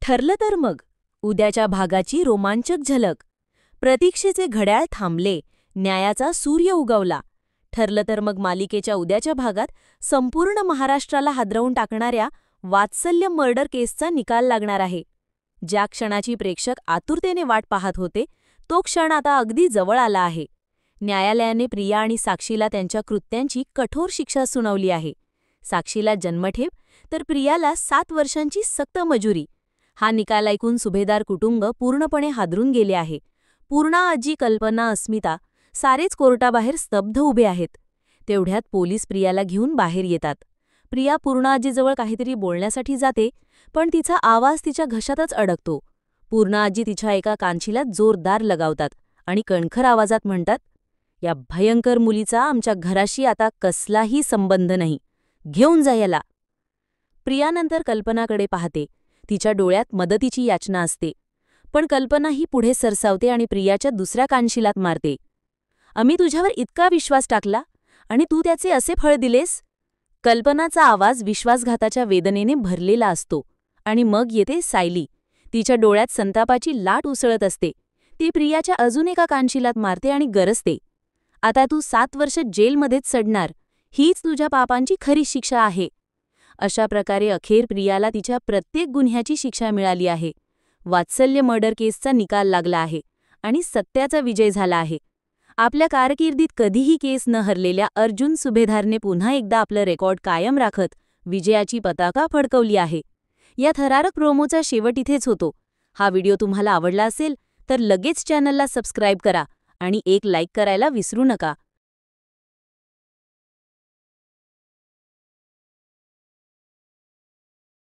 ठरलं तर मग उद्याच्या भागाची रोमांचक झलक. प्रतीक्षेचे घड्याळ थांबले, न्यायाचा सूर्य उगवला. ठरलं तर मग मालिकेच्या उद्याच्या भागात संपूर्ण महाराष्ट्राला हादरवून टाकणाऱ्या वात्सल्य मर्डर केसचा निकाल लागणार आहे. ज्या क्षणाची प्रेक्षक आतुरतेने वाट पाहत होते, तो क्षण आता अगदी जवळ आला आहे. न्यायालयाने प्रिया आणि साक्षीला त्यांच्या कृत्यांची कठोर शिक्षा सुनावली आहे. साक्षीला जन्मठेप तर प्रियाला 7 वर्षांची सक्त मजुरी. हा निकाल ऐकून सुभेदार कुटुंब पूर्णपणे हादरून गेले आहे. पूर्णा, आजी, कल्पना, अस्मिता सारेच कोर्टाबाहेर स्तब्ध उभे आहेत. तेवढ्यात पोलीस प्रियाला घेऊन बाहेर येतात. प्रिया पूर्णा आजीजवळ काहीतरी बोलण्यासाठी जाते, पण तिचा आवाज तिच्या घशातच अडकतो. पूर्णा आजी तिच्या एका कानशिला जोरदार लगावतात आणि कणखर आवाजात म्हणतात, "या भयंकर मुलीचा आमच्या घराशी आता कसलाही संबंध नाही. घेऊन जा याला." प्रियानंतर कल्पनाकडे पाहते. तिच्या डोळ्यात मदतीची याचना असते. पण कल्पना ही पुढे सरसावते आणि प्रियाच्या दुसऱ्या कानशिलात मारते. "आम्ही तुझ्यावर इतका विश्वास टाकला आणि तू त्याचे असे फळ दिलेस?" कल्पनाचा आवाज विश्वासघाताच्या वेदनेने भरलेला असतो. आणि मग येते सायली. तिच्या डोळ्यात संतापाची लाट उसळत असते. ती प्रियाच्या अजून एका कानशिलात मारते आणि गरजते, "आता तू 7 वर्ष जेलमध्येच सडणार. हीच तुझ्या पापांची खरी शिक्षा आहे." अशा प्रकारे अखेर प्रियाला तिच्या प्रत्येक गुन्ह्याची शिक्षा मिळाली आहे. वात्सल्य मर्डर केसचा निकाल लागला आहे आणि सत्याचा विजय झाला आहे. आपल्या कारकिर्दीत कधीही केस न हरलेल्या अर्जुन सुभेदारने पुन्हा एकदा आपलं रेकॉर्ड कायम राखत विजयाची पताका फडकवली आहे. या थरारक प्रोमोचा शेवट इथेच होतो. हा व्हिडिओ तुम्हाला आवडला असेल तर लगेच चॅनलला सबस्क्राईब करा आणि एक लाईक करायला विसरू नका.